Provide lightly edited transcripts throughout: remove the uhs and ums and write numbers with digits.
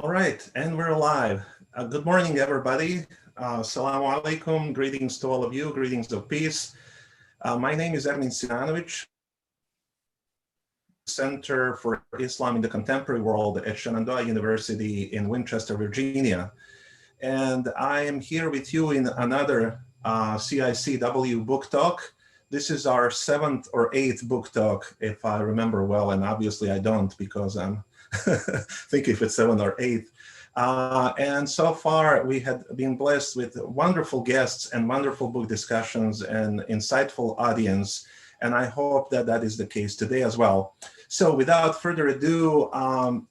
All right, and we're live. Good morning, everybody. Assalamu alaikum. Greetings to all of you. Greetings of peace. My name is Ermin Sinanovic, Center for Islam in the Contemporary World at Shenandoah University in Winchester, Virginia. And I am here with you in another CICW book talk. This is our 7th or 8th book talk, if I remember well, and obviously I don't because I'm thinking if it's 7th or 8th. And so far we had been blessed with wonderful guests and wonderful book discussions and insightful audience. And I hope that that is the case today as well. So without further ado,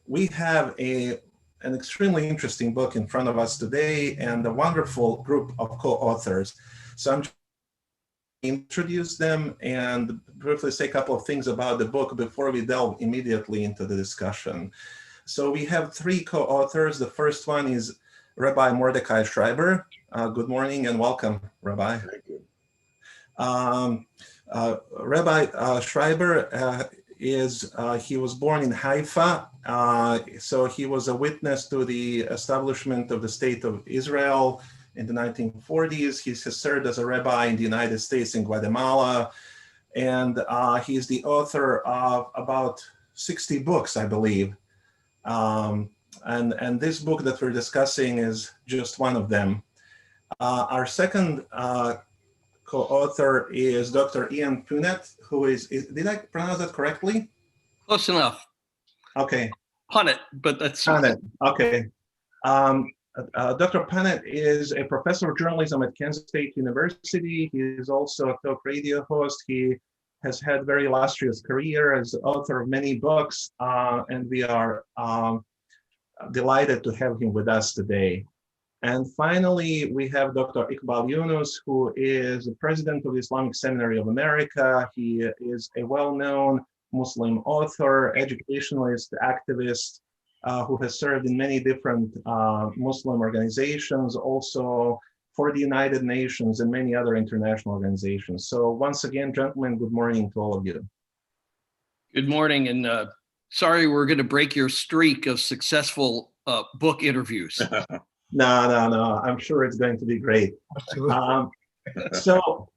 we have an extremely interesting book in front of us today and a wonderful group of co-authors. So I'm introduce them and briefly say a couple of things about the book before we delve immediately into the discussion. So we have 3 co-authors. The first one is Rabbi Mordecai Schreiber. Good morning and welcome, Rabbi. Thank you. Rabbi Schreiber he was born in Haifa. So he was a witness to the establishment of the State of Israel in the 1940s. He has served as a rabbi in the United States and Guatemala. And he's the author of about 60 books, I believe. And this book that we're discussing is just one of them. Our second co-author is Dr. Ian Punnett, who is, did I pronounce that correctly? Close enough. Okay. Punnett, but that's... Punnett, okay. Dr. Punnett is a professor of journalism at Kansas State University. He is also a talk radio host. He has had very illustrious career as author of many books, and we are delighted to have him with us today. And finally, we have Dr. Iqbal Yunus, who is the president of the Islamic Seminary of America. He is a well-known Muslim author, educationalist, activist, who has served in many different Muslim organizations, also for the United Nations and many other international organizations. So once again, gentlemen, good morning to all of you. Good morning, and sorry we're going to break your streak of successful book interviews. No, I'm sure it's going to be great. So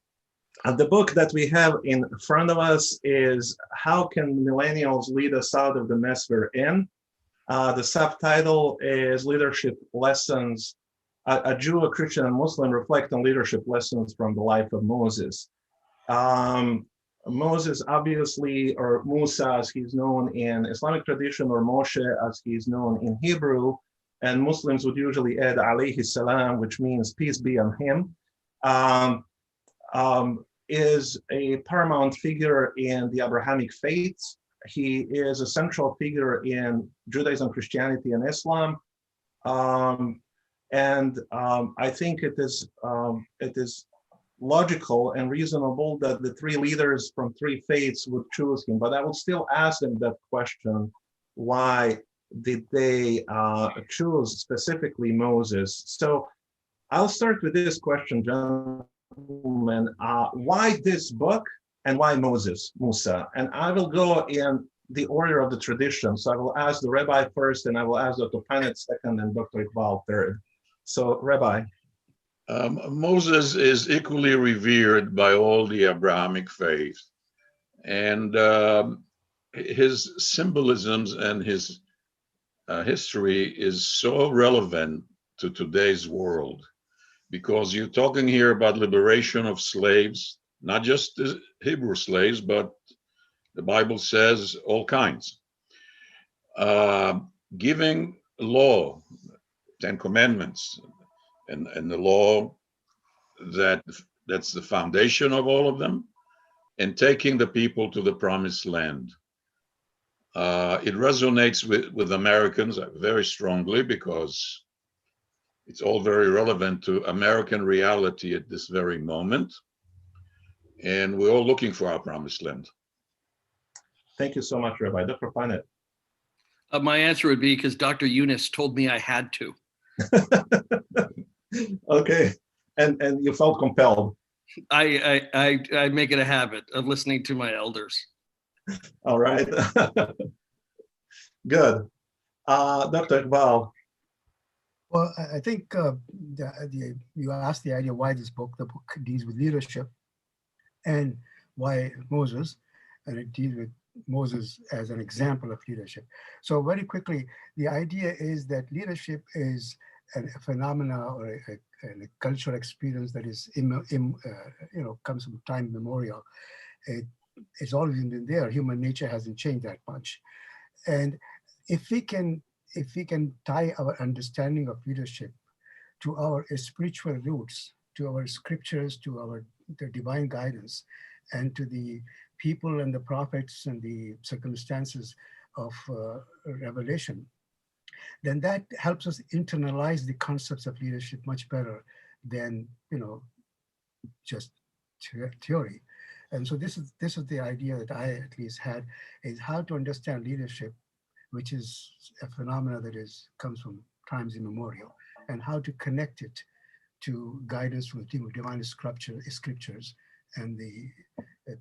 the book that we have in front of us is How Can Millennials Lead Us Out of the Mess We're In? The subtitle is Leadership Lessons. A Jew, a Christian, and Muslim reflect on leadership lessons from the life of Moses. Moses, obviously, or Musa, as he's known in Islamic tradition, or Moshe, as he's known in Hebrew, and Muslims would usually add alayhi salam, which means peace be on him, is a paramount figure in the Abrahamic faiths. He is a central figure in Judaism, Christianity, and Islam. I think it is logical and reasonable that the 3 leaders from 3 faiths would choose him. But I would still ask them that question: why did they choose specifically Moses? So I'll start with this question, gentlemen. Why this book? And why Moses, Musa? And I will go in the order of the tradition. So I will ask the Rabbi first, and I will ask Dr. Punnett second, and Dr. Iqbal third. So Rabbi. Moses is equally revered by all the Abrahamic faith. And his symbolisms and his history is so relevant to today's world, because you're talking here about liberation of slaves, not just the Hebrew slaves, but the Bible says all kinds. Giving law, 10 Commandments, and the law that's the foundation of all of them, and taking the people to the promised land. It resonates with Americans very strongly, because it's all very relevant to American reality at this very moment. And we're all looking for our promised land. Thank you so much, Rabbi. Dr. Punnett. My answer would be because Dr. Yunus told me I had to. Okay, and you felt compelled. I make it a habit of listening to my elders. All right. Good. Dr. Iqbal, Well, I think you asked the idea why the book deals with leadership and why Moses, and it deals with Moses as an example of leadership. So very quickly, the idea is that leadership is a phenomena or a cultural experience that is, comes from time memorial. It's always been there. Human nature hasn't changed that much. And if we can tie our understanding of leadership to our spiritual roots, to our scriptures, to the divine guidance, and to the people and the prophets and the circumstances of revelation, then that helps us internalize the concepts of leadership much better than just theory. And so this is the idea that I at least had, is how to understand leadership, which is a phenomena that comes from times immemorial, and how to connect it to guidance from the divine scriptures and the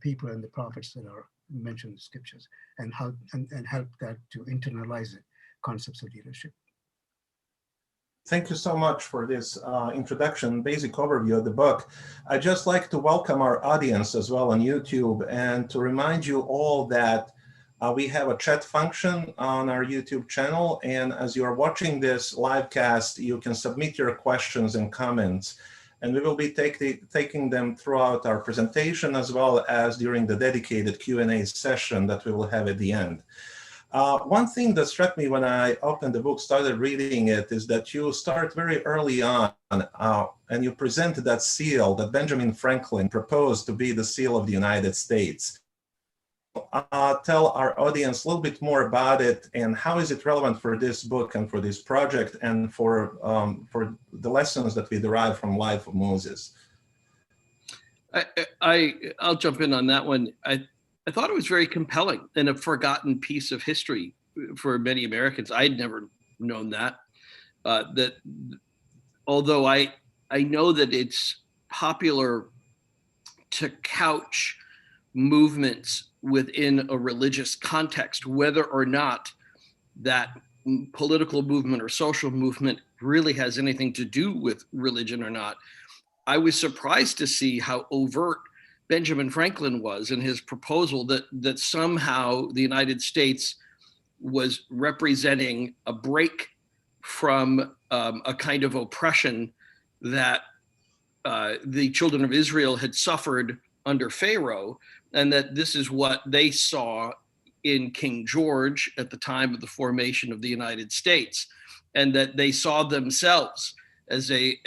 people and the prophets that are mentioned in the scriptures, and how and help that to internalize the concepts of leadership. Thank you so much for this introduction, basic overview of the book. I'd just like to welcome our audience as well on YouTube, and to remind you all that we have a chat function on our YouTube channel, and as you are watching this live cast, you can submit your questions and comments, and we will be taking them throughout our presentation as well as during the dedicated Q&A session that we will have at the end. One thing that struck me when I opened the book, started reading it, is that you start very early on and you present that seal that Benjamin Franklin proposed to be the seal of the United States. Tell our audience a little bit more about it, and how is it relevant for this book and for this project and for the lessons that we derive from life of Moses. I'll jump in on that one. I thought it was very compelling and a forgotten piece of history for many Americans. I'd never known that. That although I know that it's popular to couch movements within a religious context, whether or not that political movement or social movement really has anything to do with religion or not, I was surprised to see how overt Benjamin Franklin was in his proposal that somehow the United States was representing a break from a kind of oppression that the children of Israel had suffered under Pharaoh, and that this is what they saw in King George at the time of the formation of the United States, and that they saw themselves as a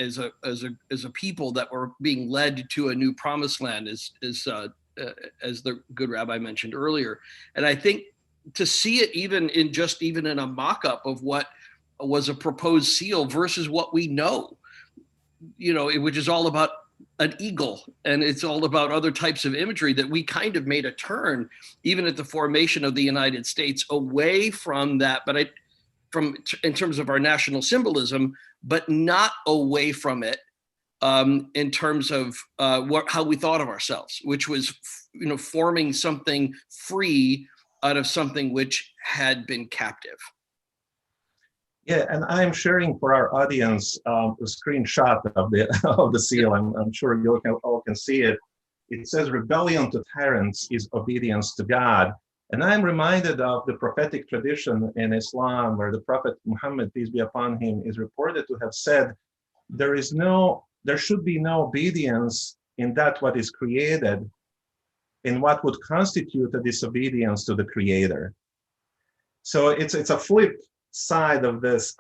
people that were being led to a new promised land, as the good rabbi mentioned earlier. And I think to see it even in a mock-up of what was a proposed seal versus what we know, which is all about an eagle, and it's all about other types of imagery, that we kind of made a turn even at the formation of the United States away from that, but in terms of our national symbolism, but not away from it in terms of how we thought of ourselves, which was, forming something free out of something which had been captive. Yeah, and I'm sharing for our audience a screenshot of the seal. I'm sure you all can see it. It says, "Rebellion to tyrants is obedience to God." And I'm reminded of the prophetic tradition in Islam, where the Prophet Muhammad, peace be upon him, is reported to have said, there should be no obedience in that what is created, in what would constitute a disobedience to the Creator. So it's a flip side of this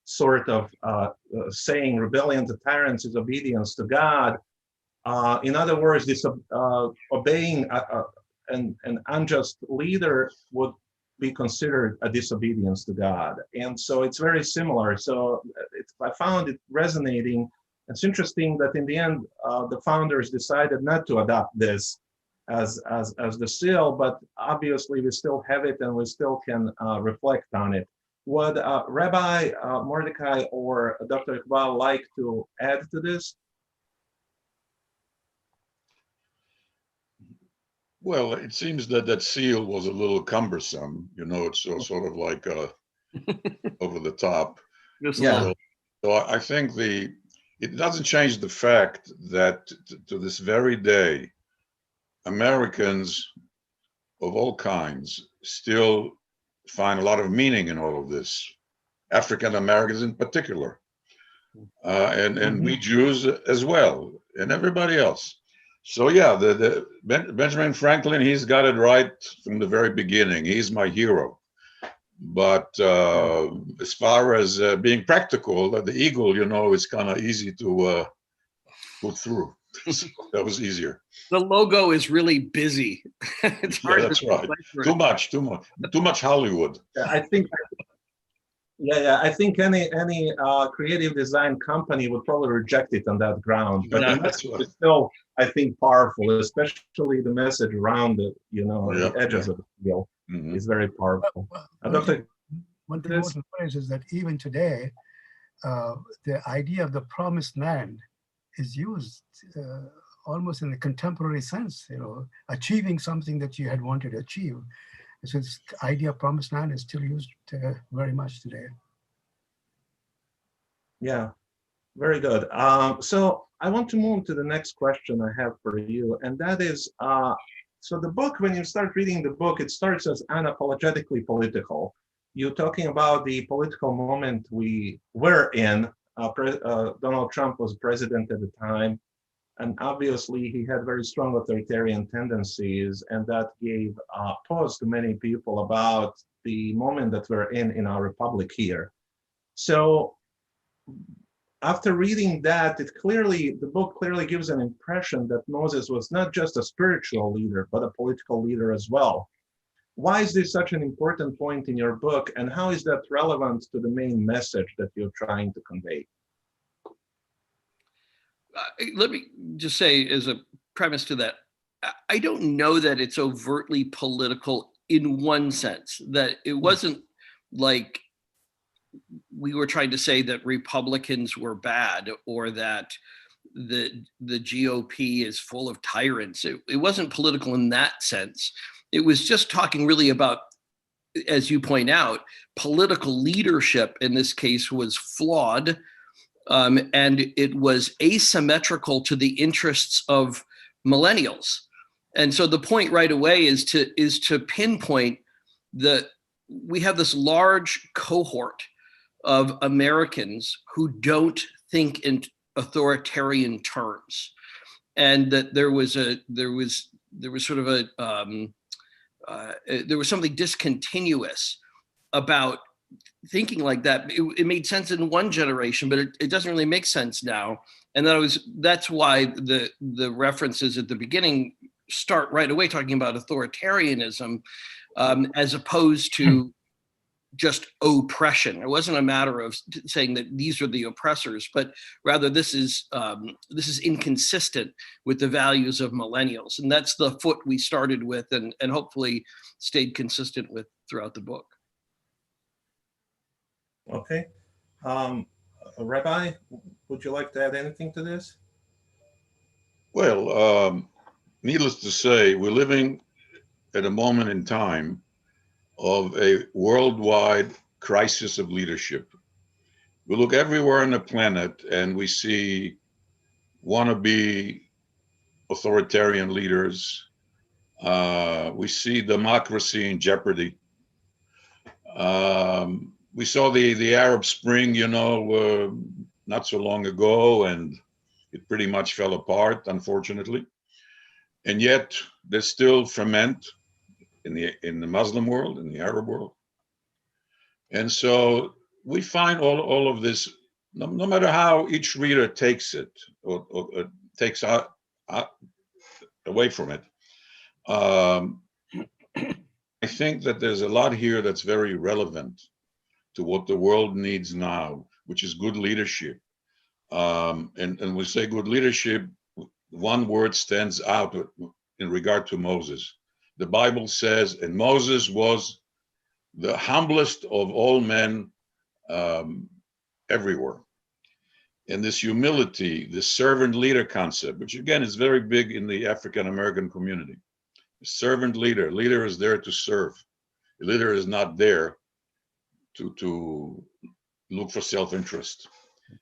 sort of saying rebellion to tyrants is obedience to God. In other words, this obeying an unjust leader would be considered a disobedience to God. And so it's very similar. So I found it resonating. It's interesting that in the end, the founders decided not to adopt this as the seal, but obviously we still have it and we still can reflect on it. Would Rabbi Mordecai or Dr. Iqbal like to add to this? Well, it seems that seal was a little cumbersome. It's sort of like over the top. Just a Yeah. little. So I think it doesn't change the fact that to this very day, Americans of all kinds still find a lot of meaning in all of this. African Americans in particular, and we Jews as well, and everybody else. So yeah, Benjamin Franklin, he's got it right from the very beginning. He's my hero. But as far as being practical, the eagle, is kind of easy to put through. So that was easier. The logo is really busy. It's hard. That's right. Too much Hollywood. Yeah, I think. Yeah, I think any creative design company would probably reject it on that ground. But the message is still, I think, powerful, especially the message around the, the edges of the wheel is very powerful. One thing most important is that even today, the idea of the promised land is used almost in a contemporary sense, achieving something that you had wanted to achieve. So this idea of promised land is still used very much today. Yeah, very good. So I want to move to the next question I have for you, and that is, so the book, when you start reading the book, it starts as unapologetically political. You're talking about the political moment we were in. Donald Trump was president at the time, and obviously he had very strong authoritarian tendencies, and that gave pause to many people about the moment that we're in our republic here. So after reading that, the book clearly gives an impression that Moses was not just a spiritual leader, but a political leader as well. Why is this such an important point in your book, and how is that relevant to the main message that you're trying to convey? Let me just say as a premise to that, I don't know that it's overtly political in one sense, that it wasn't like we were trying to say that Republicans were bad or that the GOP is full of tyrants. It wasn't political in that sense. It was just talking really about, as you point out, political leadership in this case was flawed. And it was asymmetrical to the interests of millennials. And so the point right away is to pinpoint that we have this large cohort of Americans who don't think in authoritarian terms, and that there was something discontinuous about thinking like that. It made sense in one generation, but it doesn't really make sense now. And that's why the references at the beginning start right away talking about authoritarianism, as opposed to just oppression. It wasn't a matter of saying that these are the oppressors, but rather this is inconsistent with the values of millennials. And that's the foot we started with and hopefully stayed consistent with throughout the book. Okay. Rabbi, would you like to add anything to this? Well, needless to say, we're living at a moment in time of a worldwide crisis of leadership. We look everywhere on the planet and we see wannabe authoritarian leaders. We see democracy in jeopardy. We saw the Arab Spring, not so long ago, and it pretty much fell apart, unfortunately. And yet there's still ferment in the Muslim world, in the Arab world. And so we find all of this, no matter how each reader takes it or takes out away from it. I think that there's a lot here that's very relevant to what the world needs now, which is good leadership. And we say good leadership, one word stands out in regard to Moses. The Bible says, and Moses was the humblest of all men everywhere. And this humility, this servant leader concept, which again is very big in the African American community. Servant leader is there to serve. The leader is not there to look for self-interest.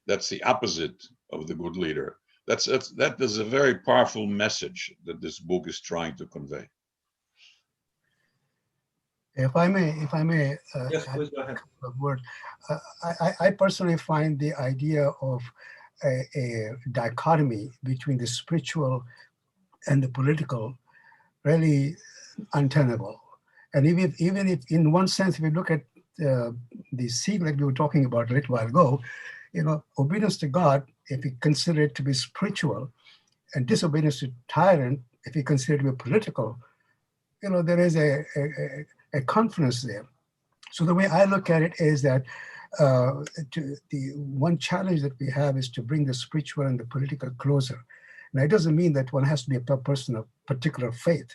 That's the opposite of the good leader. That is a very powerful message that this book is trying to convey. If I may, Yes, please go ahead. a word. I personally find the idea of a dichotomy between the spiritual and the political really untenable. And even if in one sense, if we look at the seed like we were talking about a little while ago, obedience to God, if we consider it to be spiritual, and disobedience to tyrant, if we consider it to be political, there is a confidence there. So the way I look at it is that the one challenge that we have is to bring the spiritual and the political closer. Now, it doesn't mean that one has to be a person of particular faith.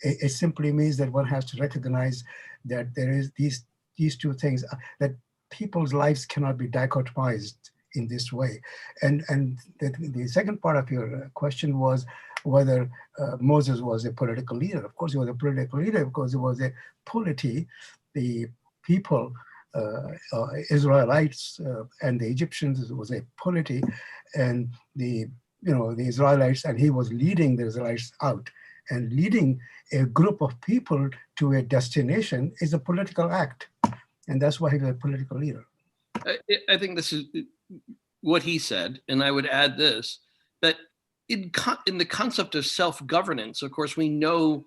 It simply means that one has to recognize that there is these two things, that people's lives cannot be dichotomized in this way. And the second part of your question was whether Moses was a political leader. Of course, he was a political leader because it was a polity. The people, Israelites and the Egyptians, was a polity, and the Israelites, and he was leading the Israelites out. And leading a group of people to a destination is a political act. And that's why he's a political leader. I think this is what he said. And I would add this, that in the concept of self-governance, of course, we know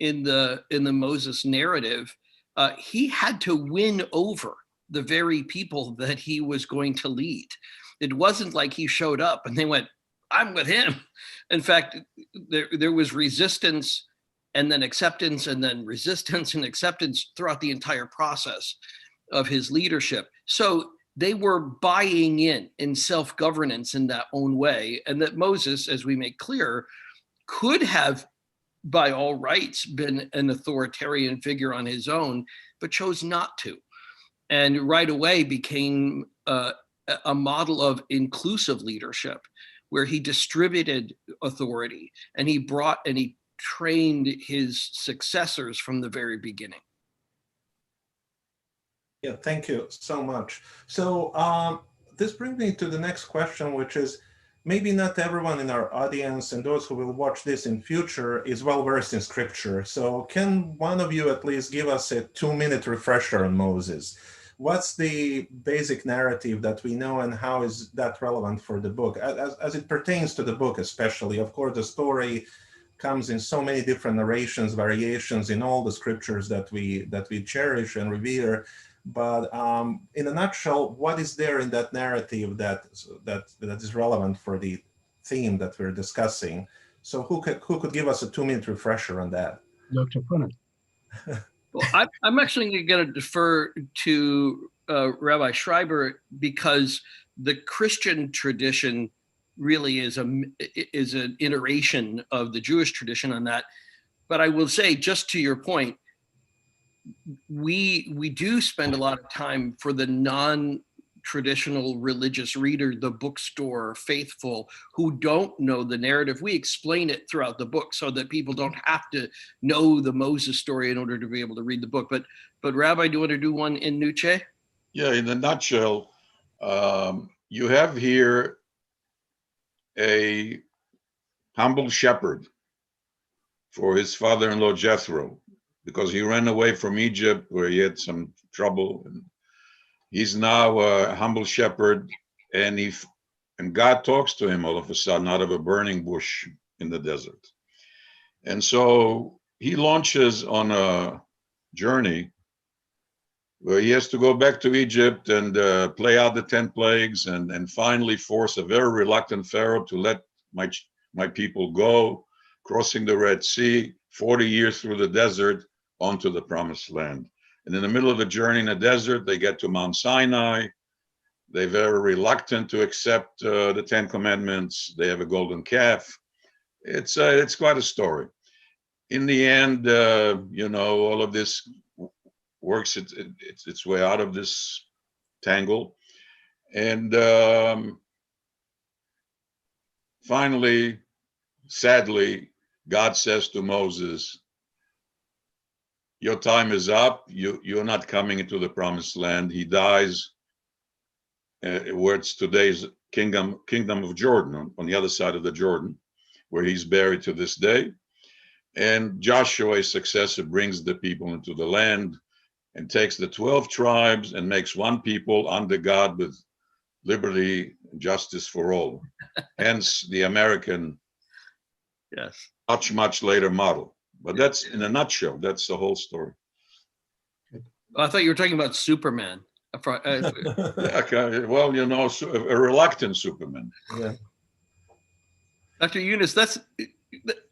in the Moses narrative, he had to win over the very people that he was going to lead. It wasn't like he showed up and they went, I'm with him. In fact, there was resistance and then acceptance and then resistance and acceptance throughout the entire process of his leadership. So they were buying in self-governance in that own way. And that Moses, as we make clear, could have, by all rights, been an authoritarian figure on his own, but chose not to. And right away became a model of inclusive leadership, where he distributed authority and he trained his successors from the very beginning. Yeah, thank you so much. So this brings me to the next question, which is, maybe not everyone in our audience and those who will watch this in future is well versed in scripture. So can one of you at least give us a 2-minute refresher on Moses? What's the basic narrative that we know, and how is that relevant for the book, as it pertains to the book especially? Of course, the story comes in so many different narrations, variations in all the scriptures that we cherish and revere. But in a nutshell, what is there in that narrative that is relevant for the theme that we're discussing? So who could give us a 2-minute refresher on that? Dr. Punnett. Well, I'm actually going to defer to Rabbi Schreiber, because the Christian tradition really is an iteration of the Jewish tradition on that. But I will say, just to your point, we do spend a lot of time for the non-traditional religious reader, the bookstore faithful, who don't know the narrative. We explain it throughout the book so that people don't have to know the Moses story in order to be able to read the book. But Rabbi, do you want to do one in Nuce? Yeah, in a nutshell, you have here a humble shepherd for his father-in-law Jethro, because he ran away from Egypt where he had some trouble. And he's now a humble shepherd, and God talks to him all of a sudden out of a burning bush in the desert. And so he launches on a journey where he has to go back to Egypt and play out the 10 plagues and finally force a very reluctant Pharaoh to let my people go, crossing the Red Sea, 40 years through the desert onto the promised land. And in the middle of the journey in the desert, they get to Mount Sinai. They're very reluctant to accept the 10 commandments. They have a golden calf. It's quite a story. In the end, all of this works its way out of this tangle. And finally, sadly, God says to Moses, your time is up. You're not coming into the promised land. He dies where it's today's kingdom of Jordan, on the other side of the Jordan, where he's buried to this day. And Joshua, his successor, brings the people into the land and takes the 12 tribes and makes one people under God with liberty and justice for all. Hence the American, Yes, much later model. But that's, in a nutshell, that's the whole story. I thought you were talking about Superman. Okay, well, you know, a reluctant Superman. Yeah. Dr. Yunus, that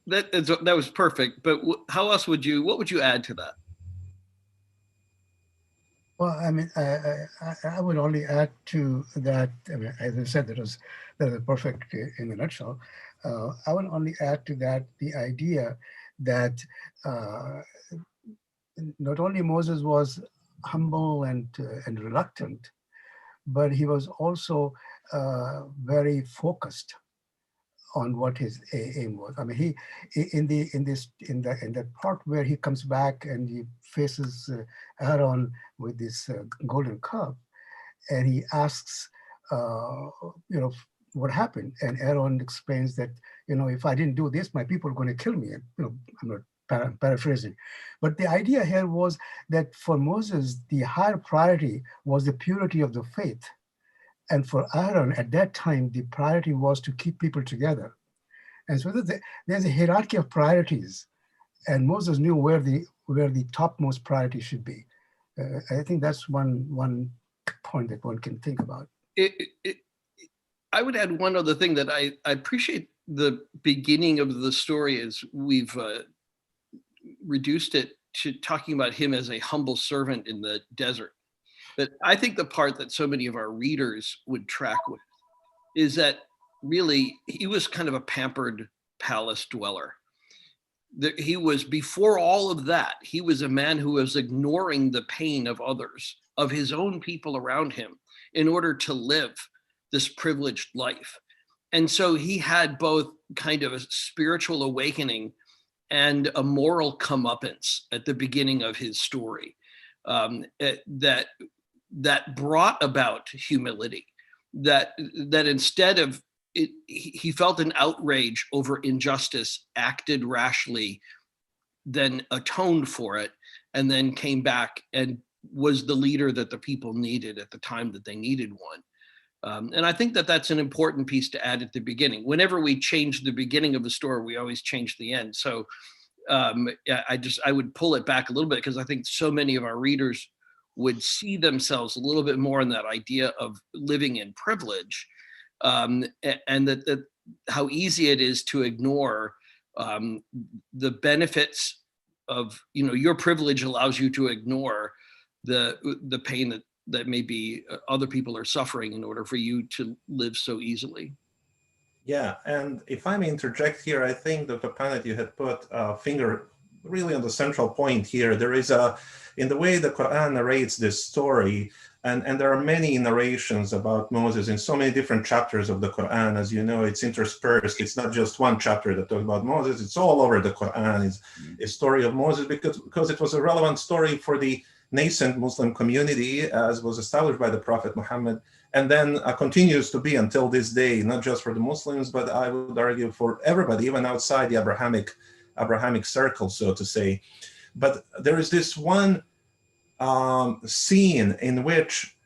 was perfect. But what would you add to that? Well, I mean, I would only add to that. I mean, as I said, that was perfect in a nutshell. I would only add to that the idea that not only Moses was humble and reluctant, but he was also very focused on what his aim was. I mean, he in the part where he comes back and he faces Aaron with this golden cup, and he asks, what happened? And Aaron explains that, if I didn't do this, my people are going to kill me. And, I'm not paraphrasing, but the idea here was that for Moses, the higher priority was the purity of the faith. And for Aaron, at that time, the priority was to keep people together. And so there's a hierarchy of priorities, and Moses knew where the topmost priority should be. I think that's one point that one can think about. I would add one other thing, that I appreciate the beginning of the story as we've reduced it to talking about him as a humble servant in the desert. But I think the part that so many of our readers would track with is that really he was kind of a pampered palace dweller. He was, before all of that, he was a man who was ignoring the pain of others, of his own people around him, in order to live this privileged life. And so he had both kind of a spiritual awakening and a moral comeuppance at the beginning of his story, that brought about humility, that instead of it, he felt an outrage over injustice, acted rashly, then atoned for it, and then came back and was the leader that the people needed at the time that they needed one. And I think that that's an important piece to add at the beginning. Whenever we change the beginning of a story, we always change the end. So I would pull it back a little bit, because I think so many of our readers would see themselves a little bit more in that idea of living in privilege, and that how easy it is to ignore the benefits of, your privilege allows you to ignore the pain that maybe other people are suffering in order for you to live so easily. Yeah, and if I may interject here, I think that Papanat, you had put a finger really on the central point here. There is in the way the Quran narrates this story, and there are many narrations about Moses in so many different chapters of the Quran. As you know, it's interspersed. It's not just one chapter that talks about Moses. It's all over the Quran. It's a story of Moses because it was a relevant story for the nascent Muslim community, as was established by the Prophet Muhammad, and then continues to be until this day, not just for the Muslims, but I would argue for everybody, even outside the Abrahamic circle, so to say. But there is this one scene in which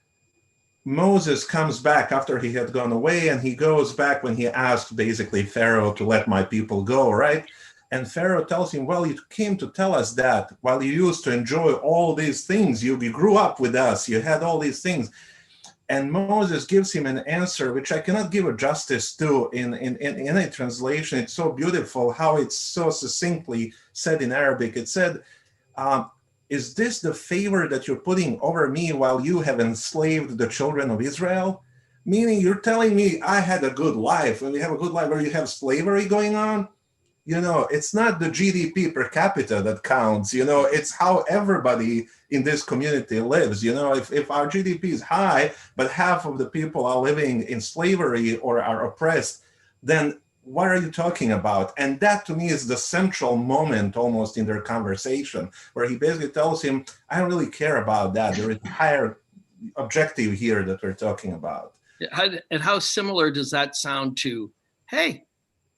Moses comes back after he had gone away, and he goes back when he asked basically Pharaoh to let my people go, right? And Pharaoh tells him, well, you came to tell us that while you used to enjoy all these things, you grew up with us, you had all these things. And Moses gives him an answer, which I cannot give a justice to in a translation. It's so beautiful how it's so succinctly said in Arabic. It said, is this the favor that you're putting over me while you have enslaved the children of Israel? Meaning you're telling me I had a good life, and we have a good life where you have slavery going on? It's not the GDP per capita that counts, it's how everybody in this community lives. If our GDP is high, but half of the people are living in slavery or are oppressed, then what are you talking about? And that to me is the central moment almost in their conversation, where he basically tells him, I don't really care about that. There is a higher objective here that we're talking about. And how similar does that sound to, hey,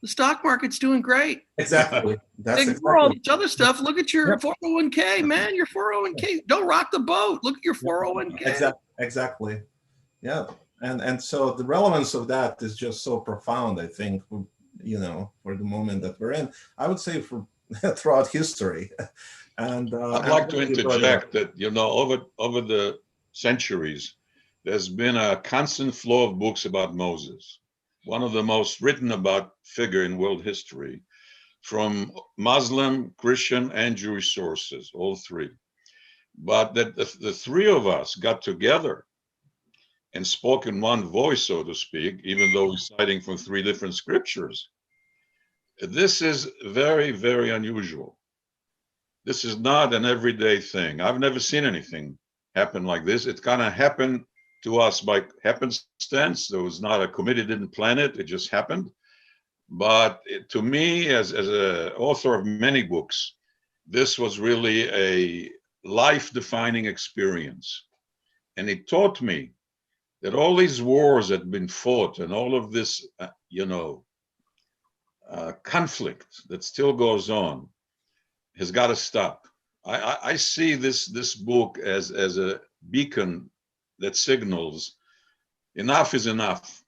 the stock market's doing great. Exactly. That's Ignore all exactly. this other stuff. Look at your 401k, man. Your 401k. Don't rock the boat. Look at your 401k. Exactly. Yeah. And so the relevance of that is just so profound, I think, you know, for the moment that we're in. I would say for throughout history. And I'd like to interject that, you know, over the centuries, there's been a constant flow of books about Moses, one of the most written about figure in world history, from Muslim, Christian, and Jewish sources, all three. But that the three of us got together and spoke in one voice, so to speak, even though we're citing from three different scriptures. This is very, very unusual. This is not an everyday thing. I've never seen anything happen like this. It kind of happened to us by happenstance. There was not a committee, didn't plan it. It just happened. But to me, as an author of many books, this was really a life-defining experience. And it taught me that all these wars that have been fought and all of this, conflict that still goes on has got to stop. I see this book as a beacon that signals enough is enough.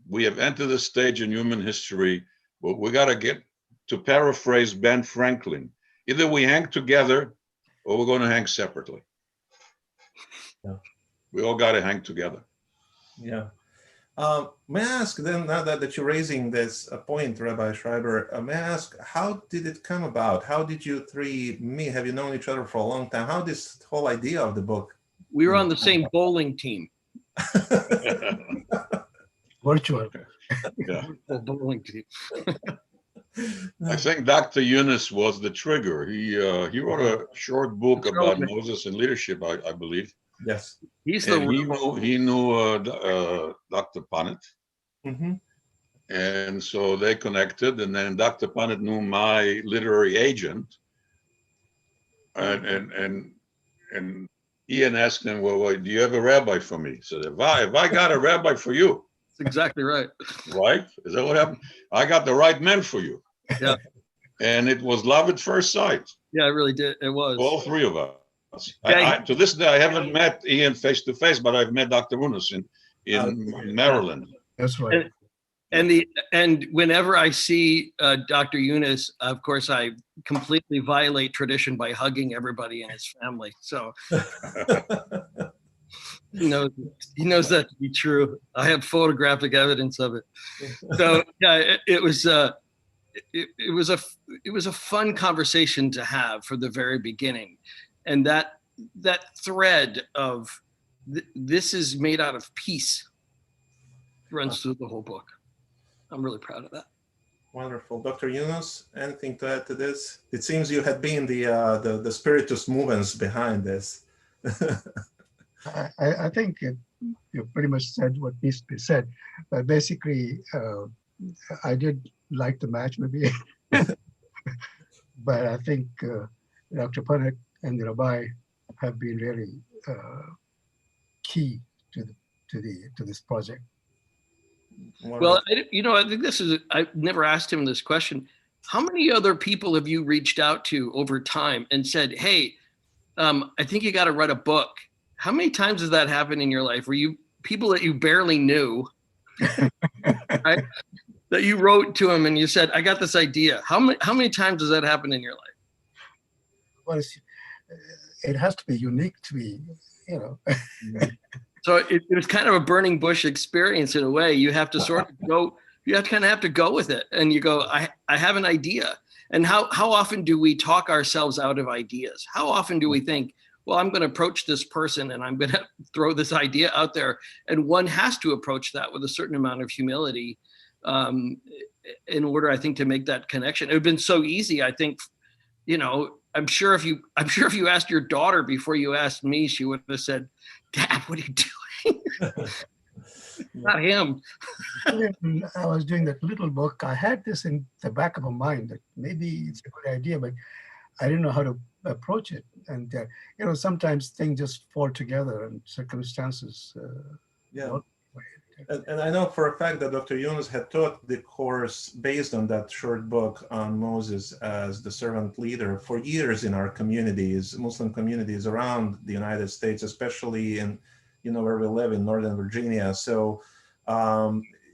We have entered a stage in human history where we got to get, to paraphrase Ben Franklin, either we hang together or we're going to hang separately. Yeah. We all got to hang together. Yeah. May I ask then, now that you're raising this point, Rabbi Schreiber, may I ask, how did it come about? How did you three meet? Have you known each other for a long time? How this whole idea of the book? We were on the same bowling team. Virtual. Yeah. Bowling team. I think Dr. Yunus was the trigger. He wrote a short book about Moses and leadership, I believe. Yes. He's the And he knew Dr. Punnett. Mm-hmm. And so they connected, and then Dr. Punnett knew my literary agent. And Ian asked him, well, do you have a rabbi for me? He said, if I got a rabbi for you. That's exactly right. Right? Is that what happened? I got the right man for you. Yeah. And it was love at first sight. Yeah, it really did. It was. All three of us. Yeah, To this day, I haven't met Ian face to face, but I've met Dr. Yunus in Maryland. That's right. And whenever I see Dr. Yunus, of course, I completely violate tradition by hugging everybody in his family. So he knows that to be true. I have photographic evidence of it. So yeah, it was a fun conversation to have from the very beginning, and that thread of this is made out of peace runs through the whole book. I'm really proud of that. Wonderful. Dr. Yunus, anything to add to this? It seems you had been the spiritus movens behind this. I think you pretty much said what needs to be said. But basically, I did like the match, maybe. But I think Dr. Punnett and the Rabbi have been really key to this project. Well, I think I've never asked him this question. How many other people have you reached out to over time and said, hey, I think you got to write a book? How many times has that happened in your life? Were you people that you barely knew, right? That you wrote to him and you said, I got this idea. How many times does that happen in your life? Well, it has to be unique to be, So it was kind of a burning bush experience in a way. You have to sort of go, you have to kind of have to go with it. And you go, I have an idea. And how often do we talk ourselves out of ideas? How often do we think, well, I'm going to approach this person and I'm going to throw this idea out there. And one has to approach that with a certain amount of humility in order, I think, to make that connection. It would have been so easy. I think, I'm sure if you asked your daughter before you asked me, she would have said, Dad, what are you doing? Not him. When I was doing that little book, I had this in the back of my mind that maybe it's a good idea, but I didn't know how to approach it. And, sometimes things just fall together and circumstances. Yeah. And I know for a fact that Dr. Yunus had taught the course based on that short book on Moses as the servant leader for years in our communities, Muslim communities around the United States, especially in, where we live in Northern Virginia. So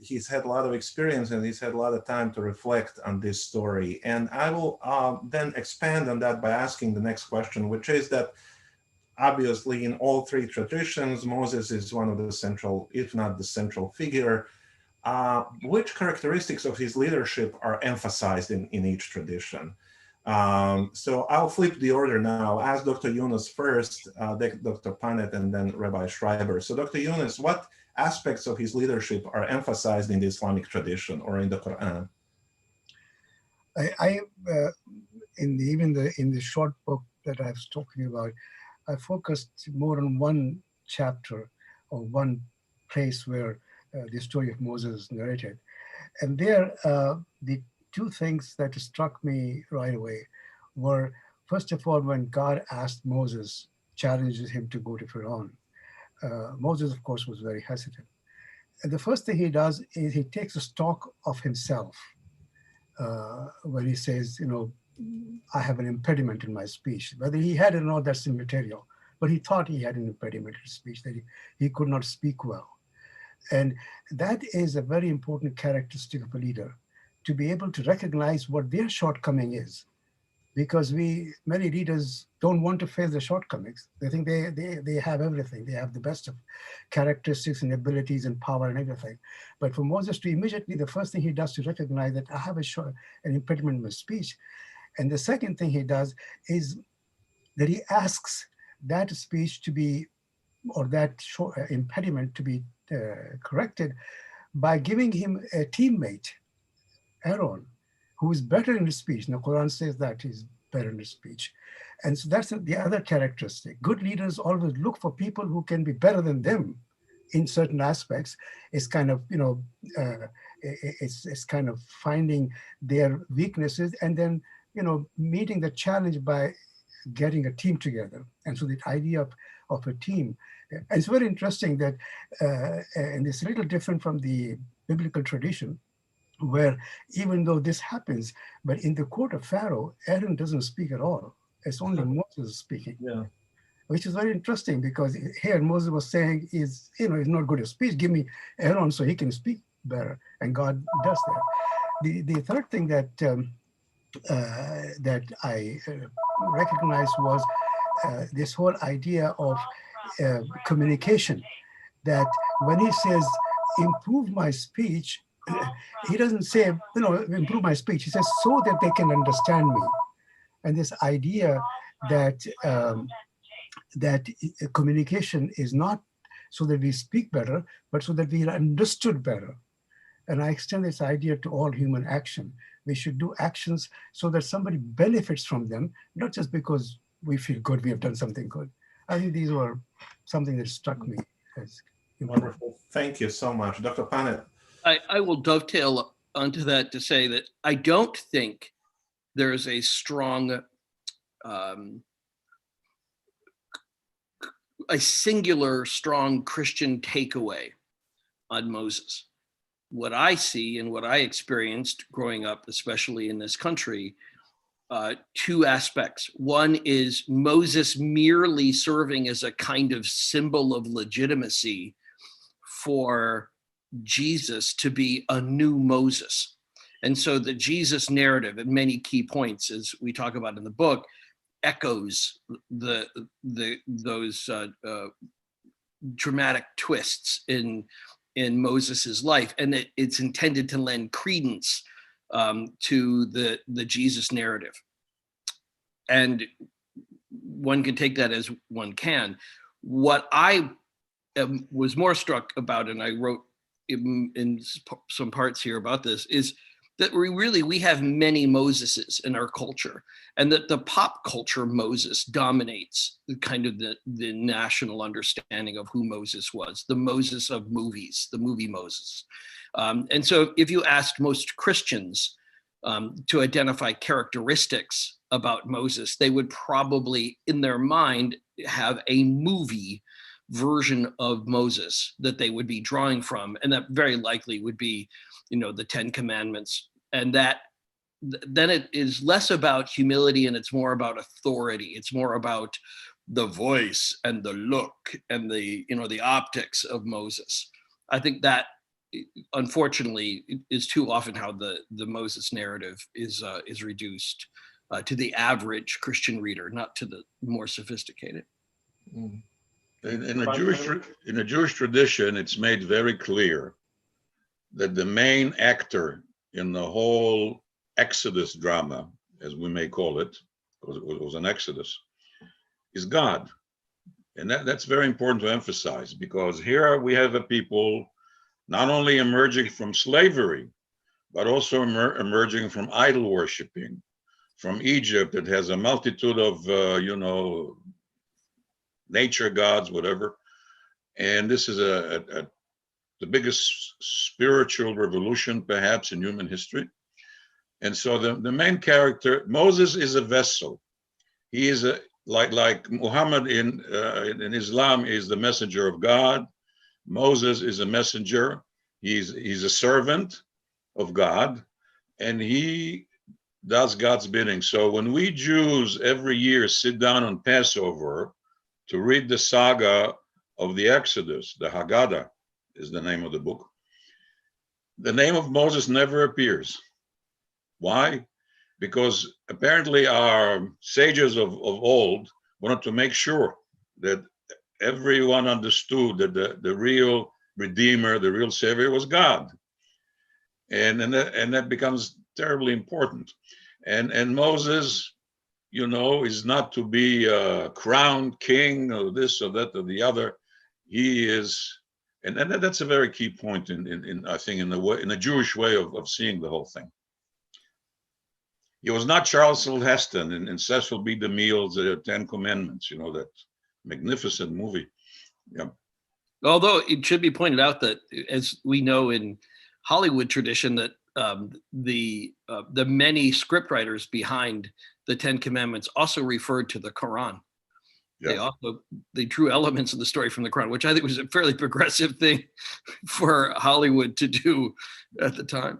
he's had a lot of experience and he's had a lot of time to reflect on this story. And I will then expand on that by asking the next question, which is that obviously, in all three traditions, Moses is one of the central, if not the central figure. Which characteristics of his leadership are emphasized in each tradition? So I'll flip the order now. Ask Dr. Yunus first, Dr. Panet, and then Rabbi Schreiber. So Dr. Yunus, what aspects of his leadership are emphasized in the Islamic tradition or in the Quran? In the short book that I was talking about, I focused more on one chapter or one place where the story of Moses is narrated. And there, the two things that struck me right away were, first of all, when God asked Moses, challenges him to go to Pharaoh. Moses, of course, was very hesitant. And the first thing he does is he takes a stock of himself when he says, I have an impediment in my speech. Whether he had it or not, that's immaterial. But he thought he had an impediment in speech, that he could not speak well. And that is a very important characteristic of a leader, to be able to recognize what their shortcoming is. Because many leaders don't want to face their shortcomings. They think they have everything. They have the best of characteristics and abilities and power and everything. But for Moses to immediately, the first thing he does to recognize that I have an impediment in my speech. And the second thing he does is that he asks that speech to be, or that impediment to be corrected by giving him a teammate, Aaron, who is better in his speech. And the Quran says that he's better in his speech. And so that's the other characteristic. Good leaders always look for people who can be better than them in certain aspects. It's kind of, it's kind of finding their weaknesses and then, meeting the challenge by getting a team together. And so the idea of a team, and it's very interesting that, and it's a little different from the biblical tradition, where even though this happens, but in the court of Pharaoh, Aaron doesn't speak at all. It's only Moses speaking. Yeah. Which is very interesting, because here Moses was saying, he's not good at speech. Give me Aaron so he can speak better. And God does that. The third thing that that I recognized was this whole idea of communication, that when he says, improve my speech, he doesn't say, improve my speech. He says, so that they can understand me. And this idea that that communication is not so that we speak better, but so that we are understood better. And I extend this idea to all human action. We should do actions so that somebody benefits from them, not just because we feel good, we have done something good. I think these were something that struck me as important. Wonderful. Thank you so much. Dr. Panet. I will dovetail onto that to say that I don't think there is a strong, a singular strong Christian takeaway on Moses. What I see and what I experienced growing up, especially in this country, two aspects. One is Moses merely serving as a kind of symbol of legitimacy for Jesus to be a new Moses. And so the Jesus narrative at many key points, as we talk about in the book, echoes those dramatic twists in Moses's life, and it's intended to lend credence to the Jesus narrative. And one can take that as one can. What I was more struck about, and I wrote in some parts here about this, is that we have many Moseses in our culture, and that the pop culture Moses dominates kind of the national understanding of who Moses was, the Moses of movies, the movie Moses. And so if you asked most Christians to identify characteristics about Moses, they would probably in their mind have a movie version of Moses that they would be drawing from, and that very likely would be, the Ten Commandments. And that then it is less about humility and it's more about authority. It's more about the voice and the look and the optics of Moses. I think that unfortunately is too often how the Moses narrative is reduced to the average Christian reader, not to the more sophisticated. Mm. In a Jewish tradition, it's made very clear that the main actor in the whole Exodus drama, as we may call it, because it was an Exodus, is God. And that's very important to emphasize, because here we have a people not only emerging from slavery, but also emerging from idol worshiping. From Egypt, it has a multitude of, nature gods, whatever. And this is the biggest spiritual revolution, perhaps, in human history. And so the main character, Moses, is a vessel. He is like Muhammad in Islam is the messenger of God. Moses is a messenger. He's a servant of God, and he does God's bidding. So when we Jews every year sit down on Passover to read the saga of the Exodus, the Haggadah is the name of the book, the name of Moses never appears. Why? Because apparently our sages of old wanted to make sure that everyone understood that the real Redeemer, the real Savior was God. And that becomes terribly important. And Moses, is not to be a crowned king or this or that or the other. He is, and that's a very key point in I think in the Jewish way of seeing the whole thing. He was not Charles Heston in Cecil B. DeMille's Ten Commandments, that magnificent movie. Yeah. Although it should be pointed out that, as we know in Hollywood tradition, that the many scriptwriters behind the Ten Commandments also referred to the Quran. Yeah. They drew elements of the story from the Quran, which I think was a fairly progressive thing for Hollywood to do at the time.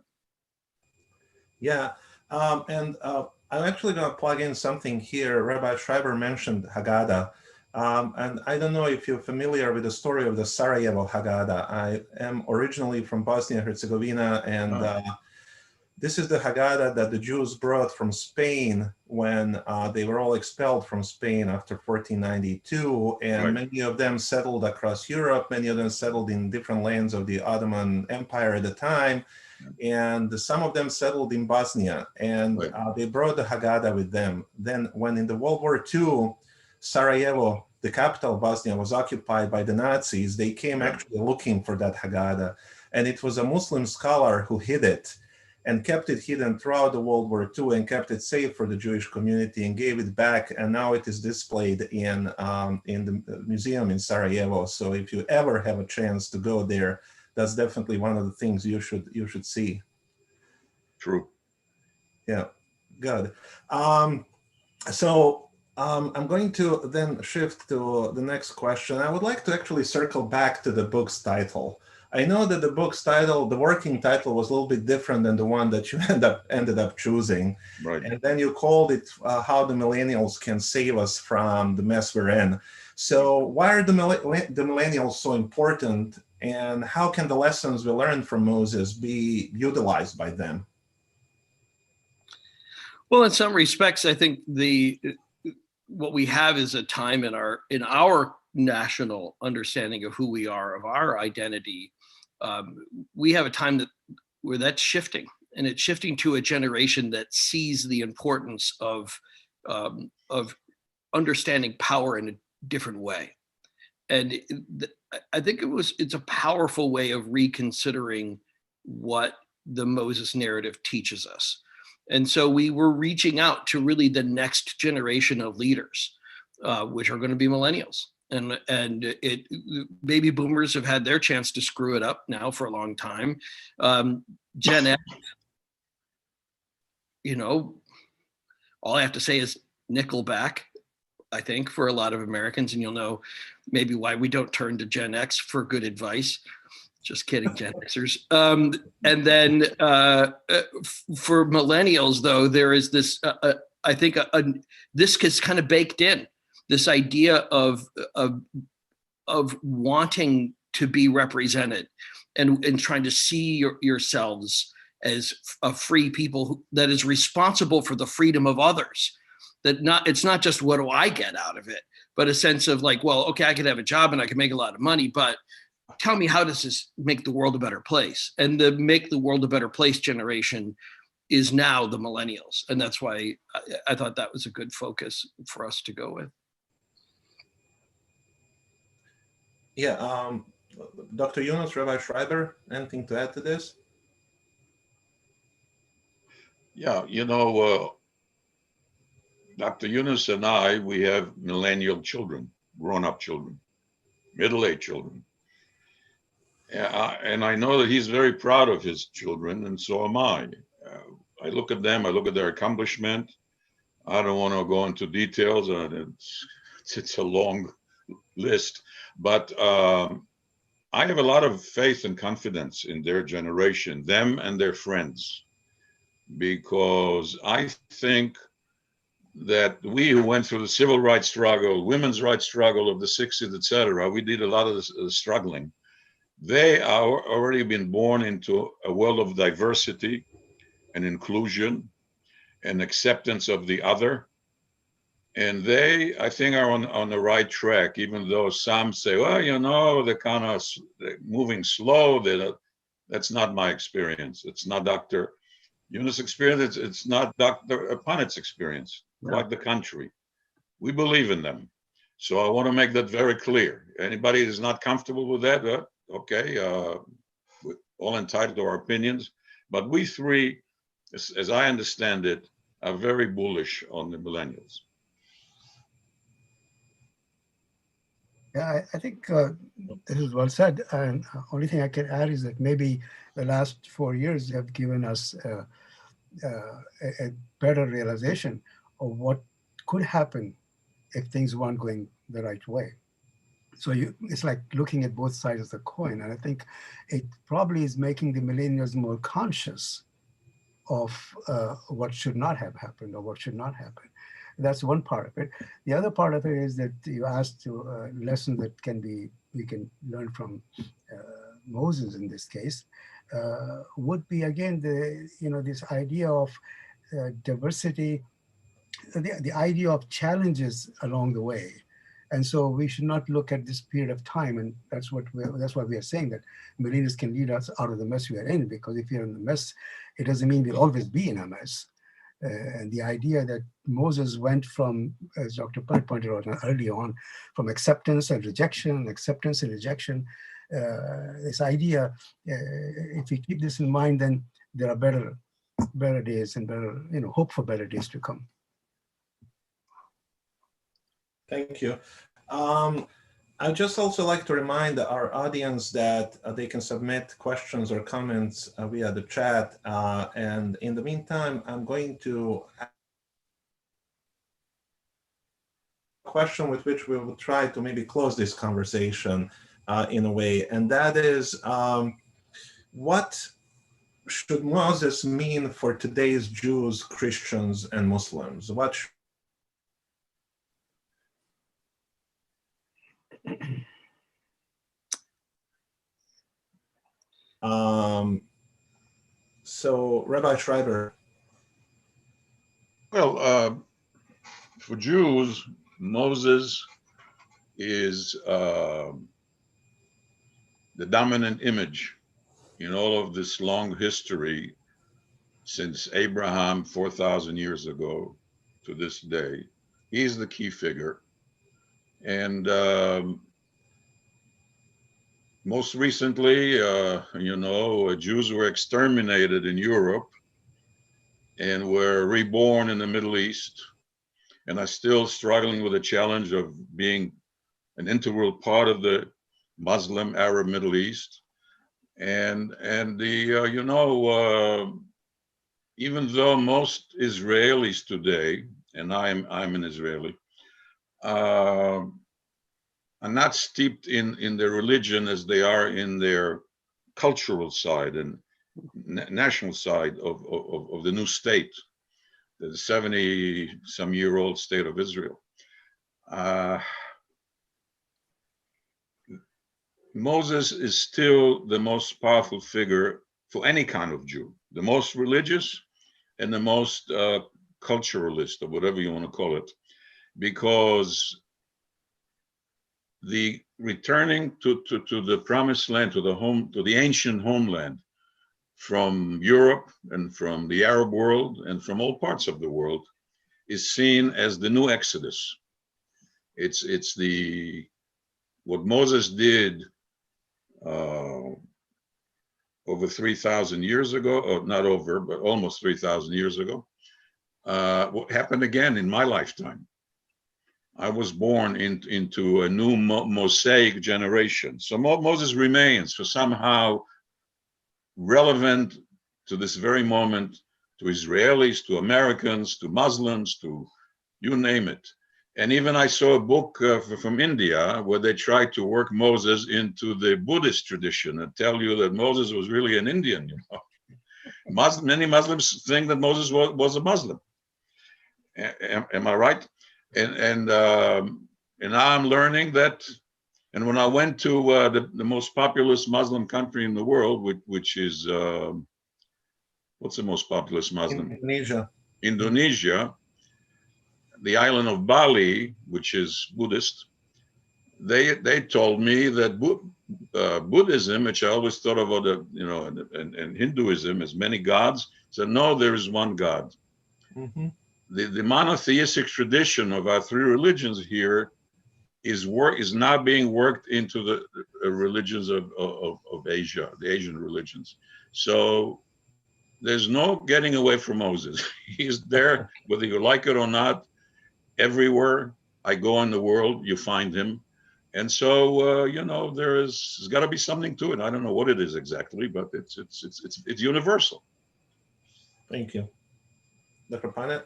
Yeah, and I'm actually going to plug in something here. Rabbi Schreiber mentioned Haggadah. And I don't know if you're familiar with the story of the Sarajevo Haggadah. I am originally from Bosnia and Herzegovina, and this is the Haggadah that the Jews brought from Spain when they were all expelled from Spain after 1492, and right. Many of them settled across Europe, many of them settled in different lands of the Ottoman Empire at the time, and some of them settled in Bosnia, and right. They brought the Haggadah with them. Then when in the World War II, Sarajevo, the capital of Bosnia, was occupied by the Nazis, they came actually looking for that Haggadah. And it was a Muslim scholar who hid it and kept it hidden throughout the World War II and kept it safe for the Jewish community and gave it back. And now it is displayed in the museum in Sarajevo. So if you ever have a chance to go there, that's definitely one of the things you should see. True. Yeah, good. I'm going to then shift to the next question. I would like to actually circle back to the book's title. I know that the book's title, the working title, was a little bit different than the one that you ended up choosing. Right. And then you called it How the Millennials Can Save Us from the Mess We're In. So why are the Millennials so important, and how can the lessons we learned from Moses be utilized by them? Well, in some respects, I think what we have is a time in our national understanding of who we are, of our identity. We have a time where that's shifting, and it's shifting to a generation that sees the importance of understanding power in a different way. And I think it's a powerful way of reconsidering what the Moses narrative teaches us. And so we were reaching out to really the next generation of leaders, which are going to be millennials. And baby boomers have had their chance to screw it up now for a long time. Gen X, All I have to say is Nickelback, I think, for a lot of Americans, and you'll know maybe why we don't turn to Gen X for good advice. Just kidding, Gen Xers. And then for millennials, though, there is this, I think this is kind of baked in, this idea of wanting to be represented and trying to see yourselves as a free people that is responsible for the freedom of others. It's not just what do I get out of it, but a sense of like, well, okay, I could have a job and I can make a lot of money, but tell me, how does this make the world a better place? And the make the world a better place generation is now the millennials. And that's why I thought that was a good focus for us to go with. Yeah, Dr. Yunus, Rabbi Schreiber, anything to add to this? Yeah, Dr. Yunus and I, we have millennial children, grown-up children, middle-aged children. And I know that he's very proud of his children, and so am I. I look at them, I look at their accomplishment. I don't want to go into details, it's a long list, but I have a lot of faith and confidence in their generation, them and their friends, because I think that we who went through the civil rights struggle, women's rights struggle of the 60s, etc., we did a lot of the struggling. They are already been born into a world of diversity and inclusion and acceptance of the other. And they, I think, are on the right track, even though some say, well, they're kind of moving slow. That's not my experience. It's not Dr. Yunus' experience. It's not Dr. Panet's experience, like the country. We believe in them. So I want to make that very clear. Anybody who's not comfortable with that, okay, we're all entitled to our opinions. But we three, as I understand it, are very bullish on the millennials. Yeah, I think this is well said. And only thing I can add is that maybe the last 4 years have given us a better realization of what could happen if things weren't going the right way. So it's like looking at both sides of the coin. And I think it probably is making the millennials more conscious of what should not have happened or what should not happen. That's one part of it. The other part of it is that you asked to lesson that we can learn from Moses in this case, would be again this idea of diversity, the idea of challenges along the way. And so we should not look at this period of time, and that's why we are saying that millennials can lead us out of the mess we are in, because if you're in the mess, it doesn't mean we'll always be in a mess. And the idea that Moses went from, as Dr. Punt pointed out early on, from acceptance and rejection, this idea, if we keep this in mind, then there are better days and better, hope for better days to come. Thank you. I'd just also like to remind our audience that they can submit questions or comments via the chat. And in the meantime, I'm going to ask a question with which we will try to maybe close this conversation in a way. And that is, what should Moses mean for today's Jews, Christians, and Muslims? So Rabbi Schreiber. Well, for Jews, Moses is the dominant image in all of this long history since Abraham 4,000 years ago to this day. He's the key figure. And most recently, Jews were exterminated in Europe and were reborn in the Middle East, and are still struggling with the challenge of being an integral part of the Muslim Arab Middle East. And even though most Israelis today and I'm an Israeli, are not steeped in their religion as they are in their cultural side and national side of the new state, the 70-some-year-old state of Israel. Moses is still the most powerful figure for any kind of Jew, the most religious and the most culturalist, or whatever you want to call it, because the returning to the promised land, to the ancient homeland from Europe and from the Arab world and from all parts of the world is seen as the new Exodus. It's what Moses did over 3,000 years ago, or not over, but almost 3,000 years ago. What happened again in my lifetime? I was born into a new Mosaic generation. So Moses remains for somehow relevant to this very moment, to Israelis, to Americans, to Muslims, to you name it. And even I saw a book from India where they tried to work Moses into the Buddhist tradition and tell you that Moses was really an Indian. You know, many Muslims think that Moses was a Muslim. Am I right? And now I'm learning that. And when I went to the most populous Muslim country in the world, which is what's the most populous Muslim? Indonesia. Indonesia. The island of Bali, which is Buddhist, they told me that Buddhism, which I always thought about, and Hinduism as many gods, said no, there is one God. Mm-hmm. The monotheistic tradition of our three religions here is now being worked into the religions of Asia, the Asian religions. So there's no getting away from Moses. He's there, whether you like it or not. Everywhere I go in the world, you find him. And so, there's got to be something to it. I don't know what it is exactly, but it's universal. Thank you. Dr. Panet?